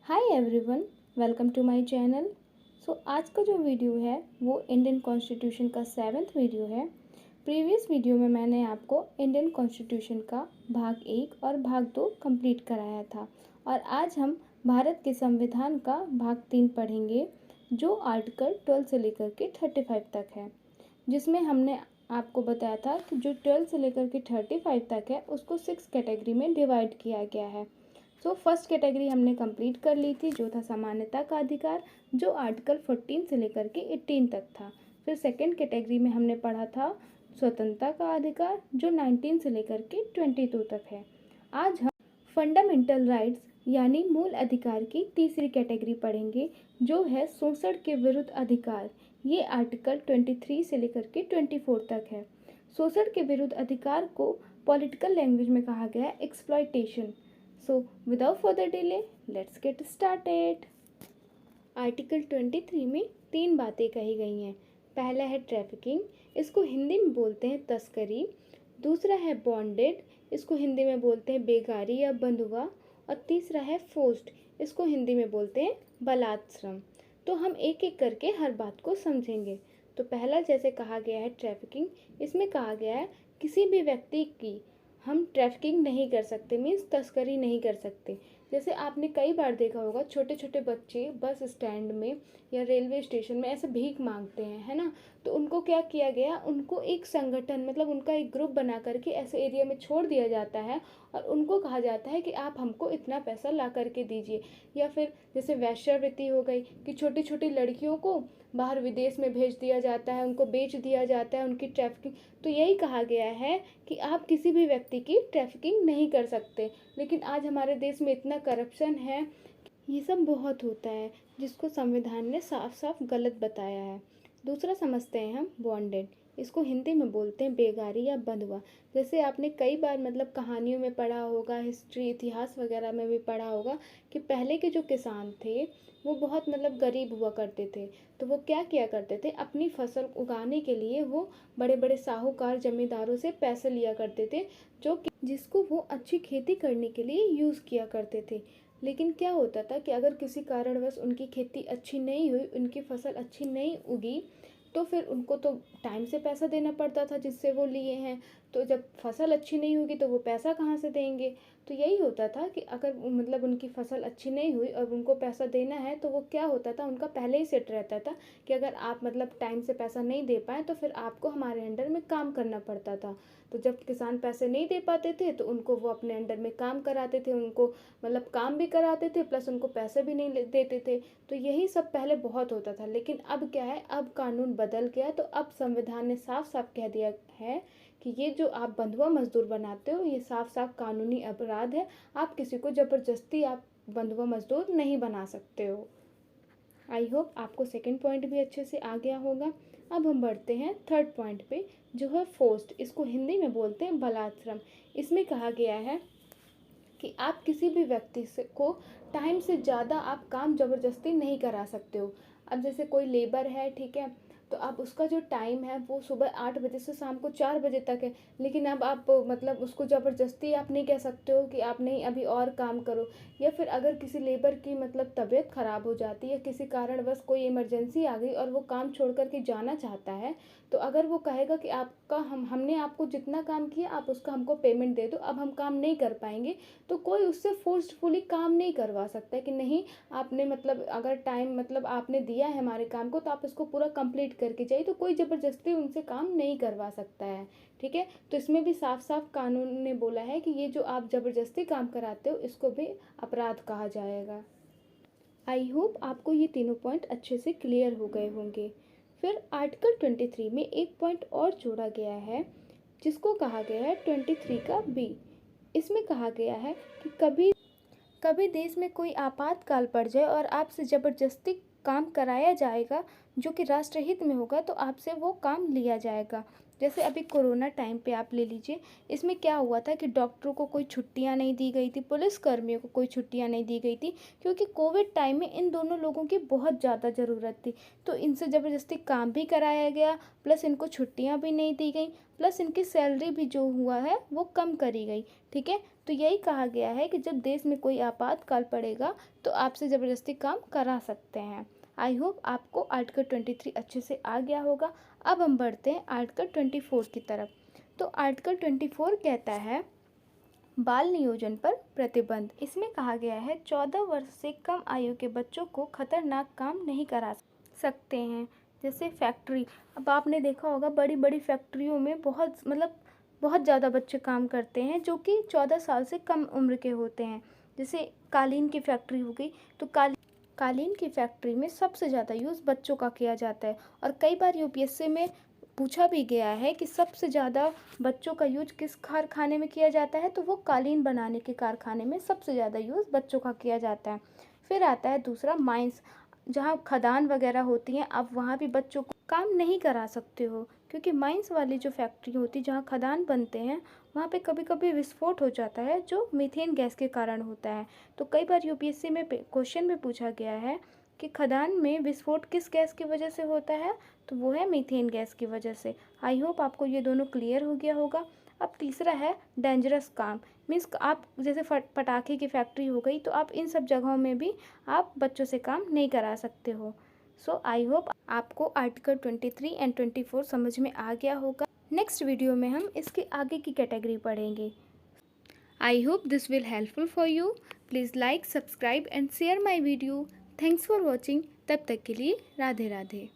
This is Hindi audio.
Hi everyone, welcome to my channel. आज का जो वीडियो है वो इंडियन कॉन्स्टिट्यूशन का 7th वीडियो है। प्रीवियस वीडियो में मैंने आपको इंडियन कॉन्स्टिट्यूशन का भाग 1 और भाग 2 कंप्लीट कराया था और आज हम भारत के संविधान का भाग 3 पढ़ेंगे जो आर्टिकल 12 से लेकर के 35 तक है, जिसमें हमने आपको बताया था कि जो 12 से लेकर के 35 तक है उसको 6 कैटेगरी में डिवाइड किया गया है। फर्स्ट कैटेगरी हमने कंप्लीट कर ली थी जो था सामान्यता का अधिकार, जो आर्टिकल 14 से लेकर के 18 तक था। फिर सेकंड कैटेगरी में हमने पढ़ा था स्वतंत्रता का अधिकार जो 19 से लेकर के 22 तक है। आज हम फंडामेंटल राइट्स यानी मूल अधिकार की तीसरी कैटेगरी पढ़ेंगे जो है शोषण के विरुद्ध अधिकार। ये आर्टिकल 23 से लेकर के 24 तक है। शोषण के विरुद्ध अधिकार को पॉलिटिकल लैंग्वेज में कहा गया है exploitation. Without further delay, let's get started. Article 23 में 3 बातें कही गई हैं। पहला है ट्रैफिकिंग, इसको हिंदी में बोलते हैं तस्करी। दूसरा है बॉन्डेड, इसको हिंदी में बोलते हैं बेगारी या बंधुआ। और तीसरा है फोर्स्ड, इसको हिंदी में बोलते हैं बलात्श्रम। तो हम एक एक करके हर बात को समझेंगे। तो पहला जैसे कहा गया है ट्रैफिकिंग, इसमें कहा गया है किसी भी व्यक्ति की हम ट्रैफिकिंग नहीं कर सकते, मीन्स तस्करी नहीं कर सकते। जैसे आपने कई बार देखा होगा छोटे छोटे बच्चे बस स्टैंड में या रेलवे स्टेशन में ऐसे भीख मांगते हैं, है ना। तो उनको क्या किया गया, उनको एक संगठन मतलब उनका एक ग्रुप बना करके ऐसे एरिया में छोड़ दिया जाता है और उनको कहा जाता है कि आप हमको इतना पैसा ला करके दीजिए। या फिर जैसे वैश्यावृत्ति हो गई कि छोटी छोटी लड़कियों को बाहर विदेश में भेज दिया जाता है, उनको बेच दिया जाता है, उनकी ट्रैफिकिंग। तो यही कहा गया है कि आप किसी भी व्यक्ति की ट्रैफिकिंग नहीं कर सकते। लेकिन आज हमारे देश में इतना करप्शन है, ये सब बहुत होता है जिसको संविधान ने साफ साफ गलत बताया है। दूसरा समझते हैं हम बॉन्डेड, इसको हिंदी में बोलते हैं बेगारी या बंधुआ। जैसे आपने कई बार मतलब कहानियों में पढ़ा होगा, हिस्ट्री इतिहास वगैरह में भी पढ़ा होगा कि पहले के जो किसान थे वो बहुत मतलब गरीब हुआ करते थे। तो वो क्या किया करते थे, अपनी फसल उगाने के लिए वो बड़े बड़े साहूकार जमींदारों से पैसे लिया करते थे जो जिसको वो अच्छी खेती करने के लिए यूज़ किया करते थे। लेकिन क्या होता था कि अगर किसी कारणवश उनकी खेती अच्छी नहीं हुई, उनकी फसल अच्छी नहीं उगी, तो फिर उनको तो टाइम से पैसा देना पड़ता था जिससे वो लिए हैं। तो जब फसल अच्छी नहीं होगी तो वो पैसा कहाँ से देंगे। तो यही होता था कि अगर मतलब उनकी फसल अच्छी नहीं हुई और उनको पैसा देना है तो वो क्या होता था, उनका पहले ही सेट रहता था कि अगर आप मतलब टाइम से पैसा नहीं दे पाए तो फिर आपको हमारे अंडर में काम करना पड़ता था। तो जब किसान पैसे नहीं दे पाते थे तो उनको वो अपने अंडर में काम कराते थे, उनको मतलब काम भी कराते थे प्लस उनको पैसे भी नहीं देते थे। तो यही सब पहले बहुत होता था। लेकिन अब क्या है, अब कानून बदल गया। तो अब संविधान ने साफ साफ कह दिया है कि ये जो आप बंधुआ मजदूर बनाते हो ये साफ साफ कानूनी अपराध है। आप किसी को ज़बरदस्ती आप बंधुआ मजदूर नहीं बना सकते हो। आई होप आपको सेकंड पॉइंट भी अच्छे से आ गया होगा। अब हम बढ़ते हैं थर्ड पॉइंट पे जो है फोर्स्ड, इसको हिंदी में बोलते हैं बलात्श्रम। इसमें कहा गया है कि आप किसी भी व्यक्ति से को टाइम से ज़्यादा आप काम ज़बरदस्ती नहीं करा सकते हो। अब जैसे कोई लेबर है, ठीक है, तो अब उसका जो टाइम है वो सुबह 8 बजे से शाम को 4 बजे तक है। लेकिन अब आप मतलब उसको ज़बरदस्ती आप नहीं कह सकते हो कि आप नहीं अभी और काम करो। या फिर अगर किसी लेबर की मतलब तबीयत ख़राब हो जाती है, किसी कारणवश कोई इमरजेंसी आ गई और वो काम छोड़ कर के जाना चाहता है, तो अगर वो कहेगा कि आपका हमने आपको जितना काम किया आप उसका हमको पेमेंट दे दो, अब हम काम नहीं कर पाएंगे, तो कोई उससे फोर्सफुली काम नहीं करवा सकता है कि नहीं आपने मतलब अगर टाइम मतलब आपने दिया है हमारे काम को तो आप इसको पूरा कंप्लीट करके जाइए। तो कोई ज़बरदस्ती उनसे काम नहीं करवा सकता है, ठीक है। तो इसमें भी साफ साफ कानून ने बोला है कि ये जो आप ज़बरदस्ती काम कराते हो इसको भी अपराध कहा जाएगा। आई होप आपको ये तीनों पॉइंट अच्छे से क्लियर हो गए होंगे। फिर आर्टिकल 23 में एक पॉइंट और जोड़ा गया है जिसको कहा गया है 23 का बी। इसमें कहा गया है कि कभी कभी देश में कोई आपातकाल पड़ जाए और आपसे ज़बरदस्ती काम कराया जाएगा जो कि राष्ट्रहित में होगा तो आपसे वो काम लिया जाएगा। जैसे अभी कोरोना टाइम पे आप ले लीजिए, इसमें क्या हुआ था कि डॉक्टरों को कोई छुट्टियां नहीं दी गई थी, पुलिस कर्मियों को कोई छुट्टियां नहीं दी गई थी, क्योंकि कोविड टाइम में इन दोनों लोगों की बहुत ज़्यादा ज़रूरत थी। तो इनसे ज़बरदस्ती काम भी कराया गया, प्लस इनको छुट्टियां भी नहीं दी गई, प्लस इनकी सैलरी भी जो हुआ है वो कम करी गई, ठीक है। तो यही कहा गया है कि जब देश में कोई आपातकाल पड़ेगा तो आपसे ज़बरदस्ती काम करा सकते हैं। आई होप आपको आर्टिकल 23 अच्छे से आ गया होगा। अब हम बढ़ते हैं आर्टिकल 24 की तरफ। तो आर्टिकल 24 कहता है बाल नियोजन पर प्रतिबंध। इसमें कहा गया है 14 वर्ष से कम आयु के बच्चों को खतरनाक काम नहीं करा सकते हैं। जैसे फैक्ट्री, अब आपने देखा होगा बड़ी बड़ी फैक्ट्रियों में बहुत ज़्यादा बच्चे काम करते हैं जो कि 14 साल से कम उम्र के होते हैं। जैसे कालीन की फैक्ट्री हो गई, तो कालीन की फैक्ट्री में सबसे ज़्यादा यूज़ बच्चों का किया जाता है। और कई बार यूपीएससी में पूछा भी गया है कि सबसे ज़्यादा बच्चों का यूज किस कारखाने में किया जाता है, तो वो कालीन बनाने के कारखाने में सबसे ज़्यादा यूज़ बच्चों का किया जाता है। फिर आता है दूसरा माइंस, जहाँ खदान वगैरह होती हैं, आप वहाँ भी बच्चों को काम नहीं करा सकते हो, क्योंकि माइंस वाली जो फैक्ट्री होती है जहाँ खदान बनते हैं वहाँ पे कभी कभी विस्फोट हो जाता है जो मीथेन गैस के कारण होता है। तो कई बार यूपीएससी में क्वेश्चन में पूछा गया है कि खदान में विस्फोट किस गैस की वजह से होता है, तो वो है मीथेन गैस की वजह से। आई होप आपको ये दोनों क्लियर हो गया होगा। अब तीसरा है डेंजरस काम, मीन्स आप जैसे पटाखे की फैक्ट्री हो गई, तो आप इन सब जगहों में भी आप बच्चों से काम नहीं करा सकते हो। सो आई होप आपको आर्टिकल 23 एंड 24 समझ में आ गया होगा। नेक्स्ट वीडियो में हम इसके आगे की कैटेगरी पढ़ेंगे। I hope this will helpful for you. Please like, subscribe and share my video. Thanks for watching. तब तक के लिए राधे राधे।